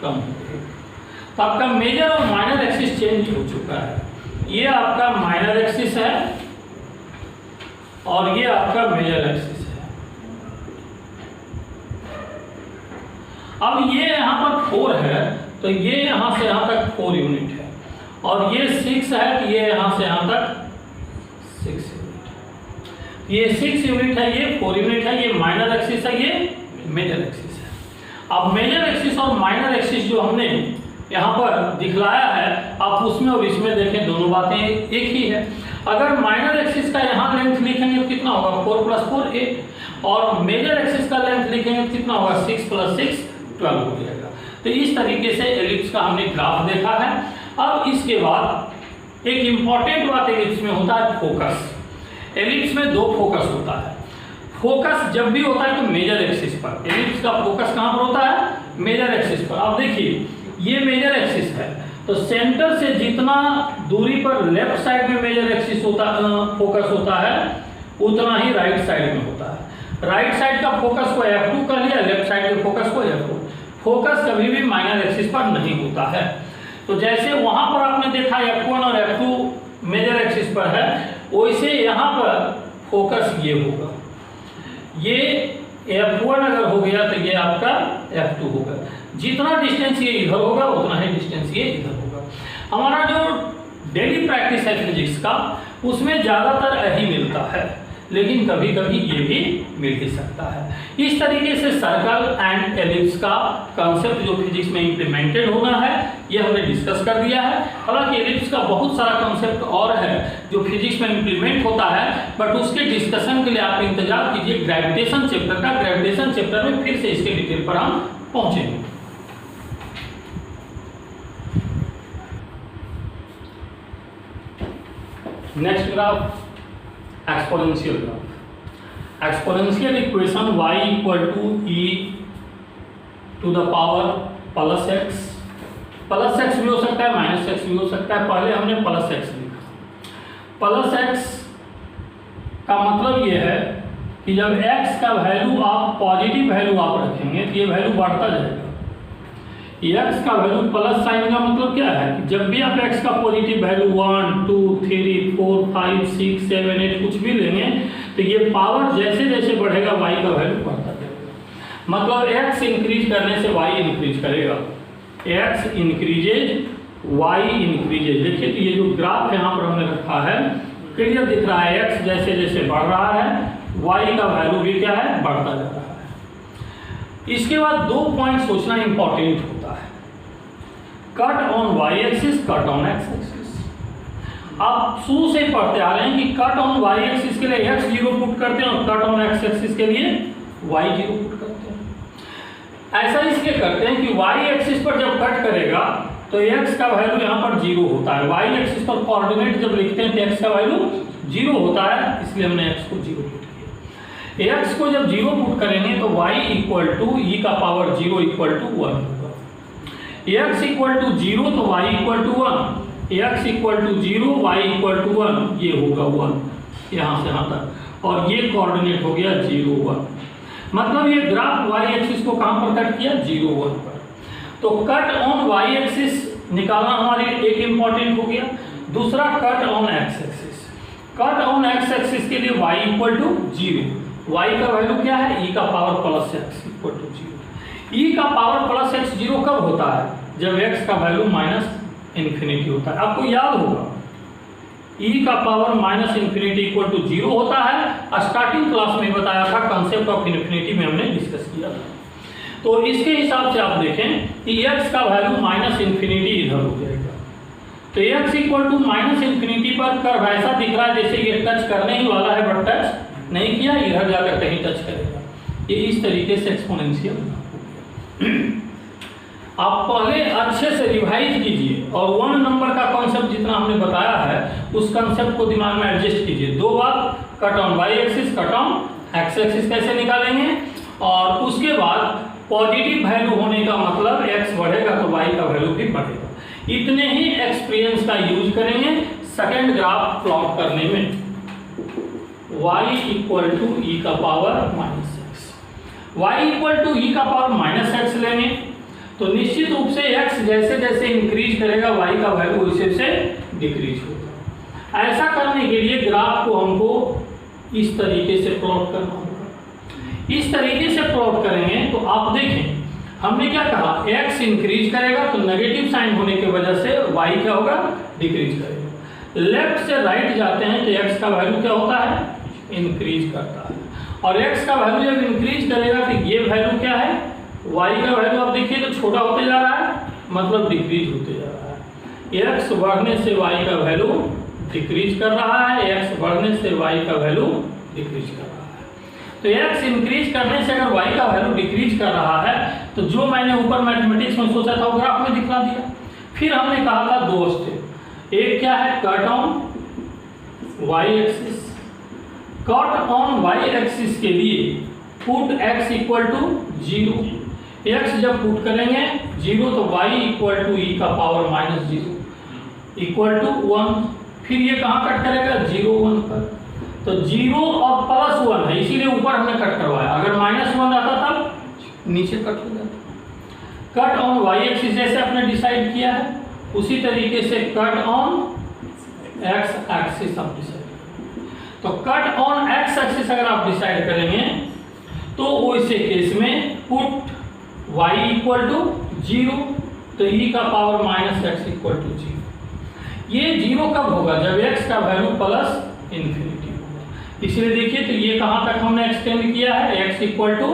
कम है। तो आपका मेजर और माइनर एक्सिस चेंज हो चुका है। ये आपका माइनर एक्सिस है और ये आपका मेजर एक्सिस है। अब ये यहाँ पर 4 है तो ये यहाँ से यहाँ तक 4 यूनिट है और ये 6 है तो ये यहाँ से यहाँ तक 6 यूनिट है। ये 6 यूनिट है, ये 4 यूनिट है, ये माइनर एक्सिस है, ये मेजर एक्सिस है। अब मेजर एक्सिस और माइनर एक्सिस जो हमने यहाँ पर दिखलाया है, आप उसमें और इसमें देखें दोनों बातें एक ही है। अगर माइनर एक्सिस का यहाँ लेंथ लिखेंगे तो कितना होगा 4 + 4 8 और मेजर एक्सिस का लेंथ लिखेंगे तो कितना होगा 6 + 6 12 हो जाएगा। तो इस तरीके से एलिप्स का हमने ग्राफ देखा है। अब इसके बाद एक इम्पॉर्टेंट बात एलिप्स में होता है फोकस। एलिप्स में 2 फोकस होता है। फोकस जब भी होता है तो मेजर एक्सिस पर। एलिप्स का फोकस कहाँ पर होता है? मेजर एक्सिस पर। अब देखिए ये मेजर एक्सिस है तो सेंटर से जितना दूरी पर लेफ्ट साइड में मेजर एक्सिस होता फोकस होता है उतना ही राइट साइड में होता है। राइट साइड का फोकस को F2 कर लिया, लेफ्ट साइड के फोकस को F4। फोकस कभी भी माइनर एक्सिस पर नहीं होता है। तो जैसे वहां पर आपने देखा F1 और F2 मेजर एक्सिस पर है, वैसे यहाँ पर फोकस ये होगा। ये F1 अगर हो गया तो ये आपका F2 होगा। जितना डिस्टेंस ये इधर होगा उतना ही डिस्टेंस ये इधर होगा। हमारा जो डेली प्रैक्टिस है फिजिक्स का उसमें ज़्यादातर यही मिलता है, लेकिन कभी कभी ये भी मिल ही सकता है। इस तरीके से सर्कल एंड एलिप्स का कॉन्सेप्ट जो फिजिक्स में इम्प्लीमेंटेड होना है ये हमने डिस्कस कर दिया है। हालांकि एलिप्स का बहुत सारा कॉन्सेप्ट और है जो फिजिक्स में इम्प्लीमेंट होता है, बट उसके डिस्कशन के लिए आप इंतजार कीजिए ग्रेविटेशन चैप्टर का। ग्रेविटेशन चैप्टर में फिर से इसके डिटेल पर हम पहुंचेंगे। Next graph exponential graph. Exponential equation y = e to the power +x। +x भी हो सकता है, -x भी हो सकता है। पहले हमने +x लिखा। +x का मतलब ये है कि जब x का वैल्यू आप पॉजिटिव वैल्यू आप रखेंगे तो ये वैल्यू बढ़ता जाएगा। x का वैल्यू प्लस साइन का मतलब क्या है कि जब भी आप x का पॉजिटिव वैल्यू 1 2 3 4 5 6 7 8 कुछ भी लेंगे तो ये पावर जैसे जैसे बढ़ेगा y का वैल्यू बढ़ता जाएगा। मतलब x इंक्रीज करने से y इंक्रीज करेगा। x increases y increases. देखिए तो ये जो ग्राफ यहाँ पर हमने रखा है क्लियर दिख रहा है। x जैसे जैसे बढ़ रहा है y का वैल्यू भी क्या है बढ़ता जा रहा है। इसके बाद 2 पॉइंट सोचना इंपॉर्टेंट होता है। Cut on y axis, cut on x axis. आप शुरू से पढ़ते आ रहे हैं कि कट ऑन y एक्सिस के लिए x 0 पुट करते हैं और कट ऑन x एक्सिस के लिए y 0 पुट करते हैं। ऐसा इसलिए करते हैं कि y एक्सिस पर जब कट करेगा तो x का वैल्यू यहाँ पर 0 होता है। y एक्सिस पर कोऑर्डिनेट जब लिखते हैं तो x का वैल्यू 0 होता है, इसलिए हमने x को 0 पुट किया। x को जब 0 पुट करेंगे तो y = e का पावर 0 = 1 होगा। x = 0 तो y = 1, x = 0 y = 1, ये होगा 1 यहाँ से यहाँ तक, और ये कोऑर्डिनेट हो गया 0 1। मतलब ये ग्राफ y एक्सिस को कहाँ पर कट किया 0 1 पर। तो कट ऑन y एक्सिस निकालना हमारे लिए एक इंपॉर्टेंट हो गया। दूसरा cut on x axis. Cut on x axis के लिए y = 0, y का वैल्यू क्या है e का पावर +x = 0। e का पावर +x 0 कब होता है? जब x का वैल्यू -∞ होता है। आपको याद होगा e का पावर -∞ = 0 होता है। स्टार्टिंग क्लास में बताया था, कॉन्सेप्ट ऑफ इन्फिनिटी में हमने डिस्कस किया था। तो इसके हिसाब से आप देखें कि x का वैल्यू -∞ इधर हो जाएगा। तो x = -∞ पर कर्व ऐसा दिख रहा है जैसे ये टच करने ही वाला है, बट टच नहीं किया, इधर जाकर कहीं टच करेगा। ये इस तरीके से एक्सपोनेंशियल हो गया। आप पहले अच्छे से रिवाइज कीजिए और 1 नंबर का कॉन्सेप्ट जितना हमने बताया है उस कॉन्सेप्ट को दिमाग में एडजस्ट कीजिए। 2 बार cut on y axis, cut on x axis कैसे निकालेंगे, और उसके बाद पॉजिटिव वैल्यू होने का मतलब x बढ़ेगा तो y का वैल्यू भी बढ़ेगा। इतने ही एक्सपीरियंस का यूज करेंगे सेकंड ग्राफ प्लॉट करने में। y इक्वल टू ई का power minus x. Y equal to e का पावर माइनस एक्स लेंगे तो निश्चित रूप से x जैसे जैसे इंक्रीज करेगा y का वैल्यू वैसे वैसे डिक्रीज होगा। ऐसा करने के लिए ग्राफ को हमको इस तरीके से प्लॉट करना होगा। इस तरीके से प्लॉट करेंगे तो आप देखें हमने क्या कहा, x इंक्रीज करेगा तो नेगेटिव साइन होने की वजह से y क्या होगा, डिक्रीज करेगा। लेफ्ट से राइट जाते हैं तो x का वैल्यू क्या होता है, इंक्रीज करता है। और x का वैल्यू जब इंक्रीज करेगा तो ये वैल्यू क्या है, y का वैल्यू आप देखिए तो छोटा होते जा रहा है, मतलब डिक्रीज होते जा रहा है। x बढ़ने से y का वैल्यू डिक्रीज कर रहा है, x बढ़ने से y का वैल्यू डिक्रीज कर रहा है। तो x इंक्रीज करने से अगर y का वैल्यू डिक्रीज कर रहा है तो जो मैंने ऊपर मैथमेटिक्स में सोचा था वो ग्राफ में दिखा दिया। फिर हमने कहा था दो स्टेप, एक क्या है cut on y axis. Cut on y axis के लिए put x equal to 0, x जब पुट करेंगे 0 तो y इक्वल टू ई का पावर माइनस 0 इक्वल टू 1। फिर ये कहाँ कट करेगा, 0 1 पर, तो 0 और प्लस 1 है इसीलिए ऊपर हमने कट करवाया। अगर माइनस 1 आता तब नीचे कट हो जाता। कट ऑन y एक्सिस जैसे आपने डिसाइड किया है उसी तरीके से कट ऑन x एक्सिस आप डिसाइड। तो कट ऑन x एक्सिस अगर आप डिसाइड करेंगे तो वैसे केस में पुट y इक्वल टू 0 तो e का power minus X equal to 0। ये 0 कब होगा, जब x का वैल्यू प्लस इन्फिनिटी होगा। इसलिए देखिए तो ये कहाँ तक हमने एक्सटेंड किया है, x equal to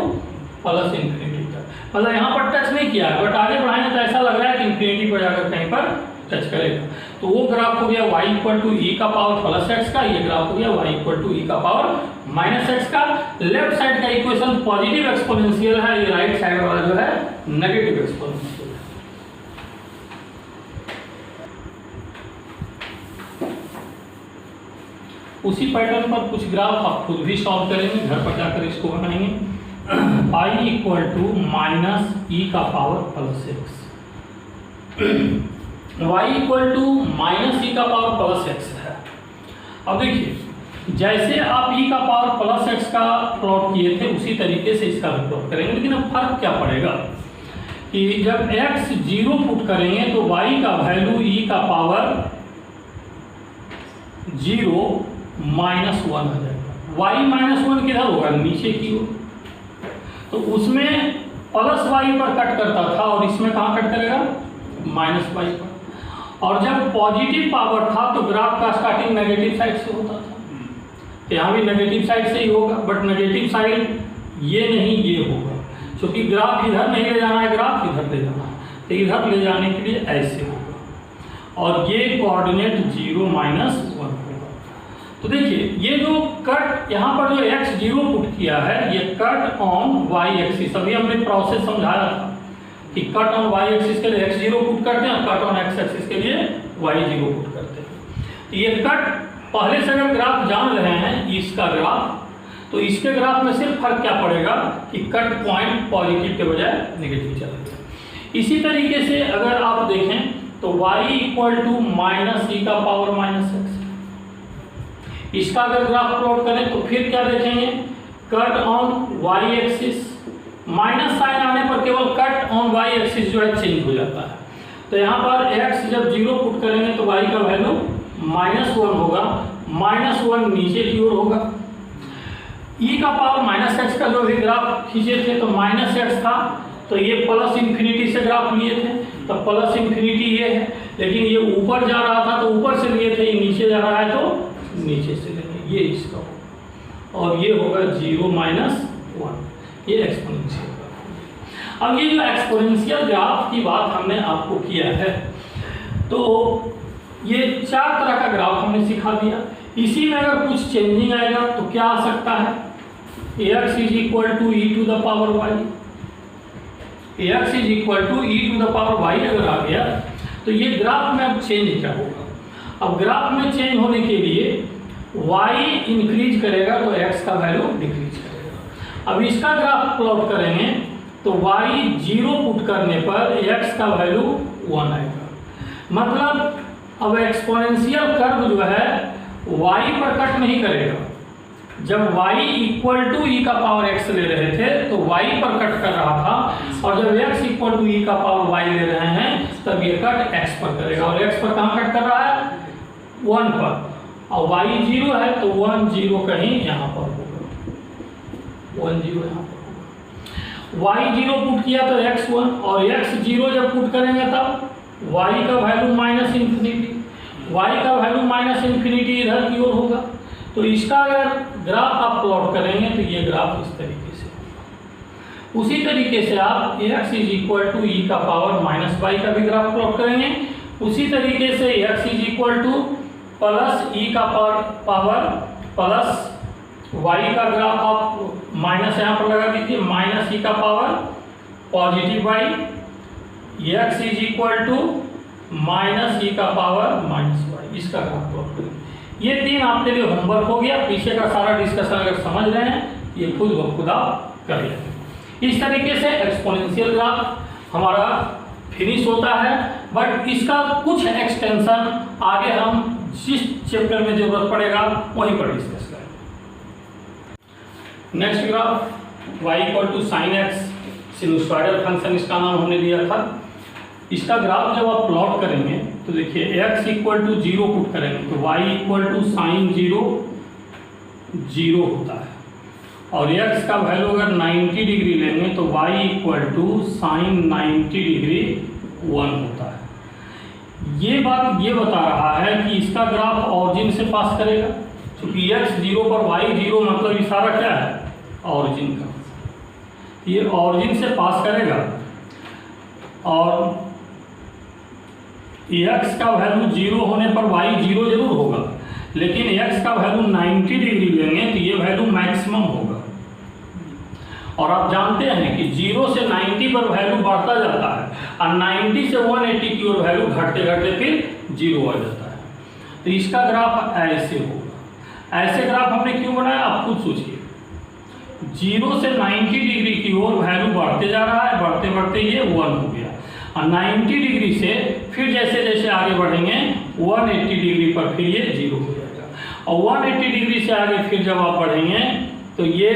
plus infinity तक। मतलब यहाँ पर टच नहीं किया है, बट आगे बढ़ाएंगे तो ऐसा लग रहा है कि इन्फिनिटी पर जाकर कहीं पर टच करेगा। तो वो ग्राफ हो गया y इक्वल टू ई का पावर प्लस एक्स का, ये ग्राफ हो गया y इक्वल टू ई का पावर माइनस एक्स का। लेफ्ट साइड का इक्वेशन पॉजिटिव एक्सपोनेंशियल है, ये राइट साइड वाला जो है नेगेटिव एक्सपोनेंशियल है। उसी पैटर्न पर कुछ ग्राफ आप खुद भी सॉल्व करेंगे, घर पर जाकर इसको बनाएंगे। i equal to minus e का power plus x, y equal to minus e का पावर प्लस एक्स है। अब देखिए जैसे आप e का पावर प्लस एक्स का प्लॉट किए थे उसी तरीके से इसका भी प्लॉट करेंगे, लेकिन अब फर्क क्या पड़ेगा कि जब x 0 पुट करेंगे तो y का वैल्यू e का पावर 0 माइनस 1 आ जाएगा। y माइनस 1 किधर होगा, नीचे की ओर, तो उसमें प्लस y पर कट करता था और इसमें कहाँ कट करेगा, माइनस y पर। और जब पॉजिटिव पावर था तो ग्राफ का स्टार्टिंग नेगेटिव साइड से होता था, तो यहाँ भी नेगेटिव साइड से ही होगा, बट नेगेटिव साइड ये नहीं ये होगा, क्योंकि ग्राफ इधर नहीं ले जाना है, ग्राफ इधर ले जाना है, तो इधर ले जाने के लिए ऐसे होगा और ये कोऑर्डिनेट 0 माइनस 1 होगा। तो देखिए ये जो कट यहाँ पर जो x 0 पुट किया है ये कट ऑन y एक्सिस, अभी हमने प्रोसेस समझाया था कि कट ऑन y एक्सिस के लिए x 0 पुट करते हैं, कट ऑन x एक्सिस के लिए y 0 पुट करते हैं। तो ये कट पहले से अगर ग्राफ जान रहे हैं इसका ग्राफ, तो इसके ग्राफ में सिर्फ फर्क क्या पड़ेगा कि कट पॉइंट पॉजिटिव के बजाय नेगेटिव चला गया। इसी तरीके से अगर आप देखें तो y equal to minus e का पावर माइनस एक्स, इसका अगर ग्राफ प्लॉट करें तो फिर क्या देखेंगे, cut on y axis, minus sign आने पर केवल कट ऑन y एक्सिस जो है चेंज हो जाता है। तो यहाँ पर x जब 0 पुट करेंगे तो y का वैल्यू माइनस 1 होगा, माइनस 1 नीचे की ओर होगा। e का पावर माइनस एक्स का जो भी ग्राफ खींचे थे तो माइनस एक्स था, तो ये प्लस इन्फिनिटी से ग्राफ लिए थे, तो प्लस इन्फिनिटी ये है, लेकिन ये ऊपर जा रहा था तो ऊपर से लिए थे, ये नीचे जा रहा है तो नीचे से लेंगे, ये इसका होगा और ये होगा 0 माइनस 1, ये एक्सपोनेंशियल ग्राफ। अब ये जो एक्सपोनेंशियल ग्राफ की बात हमने आपको किया है, तो ये 4 तरह का ग्राफ हमने सिखा दिया। इसी में अगर कुछ चेंजिंग आएगा तो क्या आ सकता है, x is equal to E to the power y, x is equal to E to the power y अगर आ गया तो ये ग्राफ में अब चेंज क्या होगा। अब ग्राफ में चेंज होने के लिए y इंक्रीज करेगा तो x का वैल्यू डिक्रीज करेगा। अब इसका ग्राफ प्लॉट करेंगे तो y 0 पुट करने पर x का वैल्यू 1 आएगा। मतलब अब एक्सपोनेंशियल कर्व जो है y पर कट नहीं करेगा, जब y इक्वल टू ई का पावर x ले रहे थे तो y पर कट कर रहा था, और जब x इक्वल टू ई का पावर y ले रहे हैं तब ये कट x पर करेगा, और x पर कहाँ कट कर रहा है? 1 पर, और y 0 है तो 1 0 कहीं यहाँ पर होगा, 1 0 यहाँ पर होगा। y 0 पुट किया तो x 1, और x 0 जब पुट करेंगे तब y का वैल्यू माइनस इन्फिनिटी, y का वैल्यू माइनस इन्फिनिटी इधर की ओर होगा। तो इसका अगर ग्राफ आप प्लॉट करेंगे तो ये ग्राफ इस तरीके से, उसी तरीके से आप x is equal to e का पावर माइनस वाई का भी ग्राफ प्लॉट करेंगे, उसी तरीके से x is equal to plus e का पावर प्लस वाई का ग्राफ आप माइनस यहाँ पर लगा दीजिए, माइनस ई का power positive y, x is equal to minus e का पावर माइनस वाई, इसका ग्राफ प्लॉट करेंगे। ये 3 आपके लिए होमवर्क हो गया। पीछे का सारा डिस्कशन अगर समझ रहे हैं ये खुद ब खुद आप कर लेंगे। इस तरीके से एक्सपोनेंशियल ग्राफ हमारा फिनिश होता है, बट इसका कुछ एक्सटेंशन आगे हम जिस चैप्टर में जरूरत पड़ेगा वहीं पर डिस्कस करेंगे। Next graph y equal to sine x, sinusoidal function इसका नाम हमने दिया था। इसका ग्राफ जब आप प्लॉट करेंगे तो देखिए x इक्वल टू 0 पुट करेंगे तो y इक्वल टू साइन 0 0 होता है, और x का वैल्यू अगर 90 डिग्री लेंगे तो y equal to sine 90 degree 1 होता है। ये बात ये बता रहा है कि इसका ग्राफ ऑरिजिन से पास करेगा, क्योंकि x 0 पर y 0 मतलब इशारा क्या है? ऑरिजिन का। ये ऑरिजिन से पास करेगा, और x का वैल्यू 0 होने पर y 0 जरूर होगा, लेकिन x का वैल्यू 90 डिग्री लेंगे तो ये वैल्यू मैक्सिमम होगा। और आप जानते हैं कि 0 से 90 पर वैल्यू बढ़ता जाता है, और 90 से 180 की ओर वैल्यू घटते घटते फिर 0 आ जाता है। तो इसका ग्राफ ऐसे होगा। ऐसे ग्राफ हमने क्यों बनाया आप खुद सोचिए। 0 से 90 डिग्री की ओर वैल्यू बढ़ते जा रहा है, बढ़ते बढ़ते ये 1 हो गया, और 90 डिग्री से फिर जैसे जैसे आगे बढ़ेंगे 180 डिग्री पर फिर ये 0 हो जाएगा, और 180 डिग्री से आगे फिर जब आप बढ़ेंगे तो ये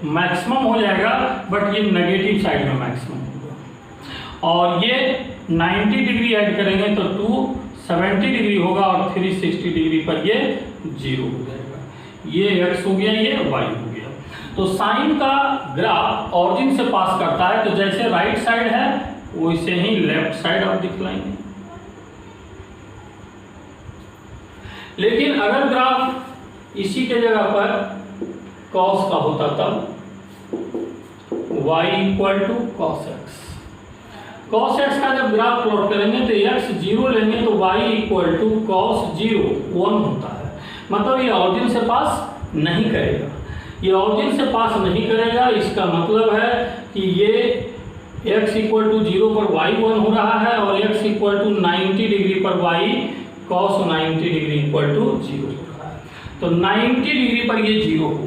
मैक्सिमम हो जाएगा, बट ये नेगेटिव साइड में मैक्सिमम होगा। और ये 90 डिग्री ऐड करेंगे तो 270 डिग्री होगा, और 360 डिग्री पर ये 0 हो जाएगा। ये x हो गया, ये y हो गया। तो साइन का ग्राफ ऑरिजिन से पास करता है, तो जैसे राइट साइड है वैसे ही लेफ्ट साइड आप दिखलाएंगे। लेकिन अगर ग्राफ इसी के जगह पर कॉस का होता तब y equal to cos X. Cos X का जब ग्राफ प्लॉट करेंगे तो x 0 लेंगे तो y इक्वल टू कॉस 0 1 होता है, मतलब ये ऑरिजिन से पास नहीं करेगा। ये ऑरिजिन से पास नहीं करेगा, इसका मतलब है कि ये x इक्वल टू 0 पर y 1 हो रहा है, और x इक्वल टू 90 डिग्री पर y cos 90 degree equal to 0 हो रहा है। तो 90 डिग्री पर ये 0 होगा,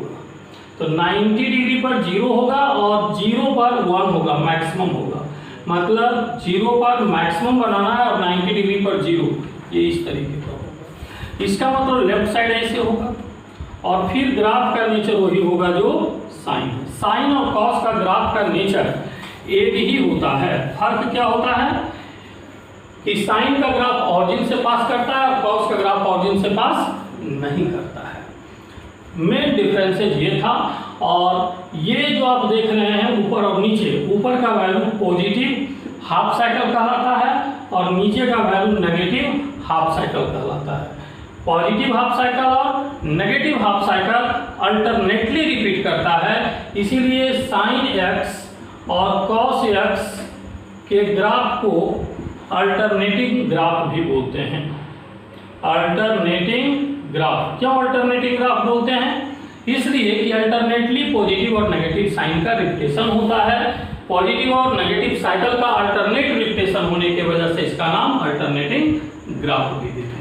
तो 90 डिग्री पर 0 होगा, और 0 पर 1 होगा, मैक्सिमम होगा। मतलब 0 पर मैक्सिमम बनाना है और 90 डिग्री पर 0, ये इस तरीके का होगा। इसका मतलब लेफ्ट साइड ऐसे होगा, और फिर ग्राफ का नेचर वही होगा जो साइन है। साइन और कॉस का ग्राफ का नेचर एक ही होता है। फर्क क्या होता है कि साइन का ग्राफ ऑरिजिन से पास करता है और कॉस का ग्राफ ऑरिजिन से पास नहीं करता है। मेन डिफरेंसेज ये था। और ये जो आप देख रहे हैं ऊपर और नीचे, ऊपर का वैल्यू पॉजिटिव हाफ साइकिल कहलाता है, और नीचे का वैल्यू नेगेटिव हाफ साइकिल कहलाता है। पॉजिटिव हाफ साइकिल और negative half cycle alternately repeat करता है, इसीलिए साइन एक्स और कॉस एक्स के ग्राफ को अल्टरनेटिंग ग्राफ भी बोलते हैं। अल्टरनेटिंग ग्राफ, क्यों अल्टरनेटिंग ग्राफ बोलते हैं? इसलिए कि अल्टरनेटली पॉजिटिव और नेगेटिव साइन का रिपीटेशन होता है। पॉजिटिव और नेगेटिव साइकिल का अल्टरनेट रिपीटेशन होने की वजह से इसका नाम अल्टरनेटिंग ग्राफ भी देते हैं।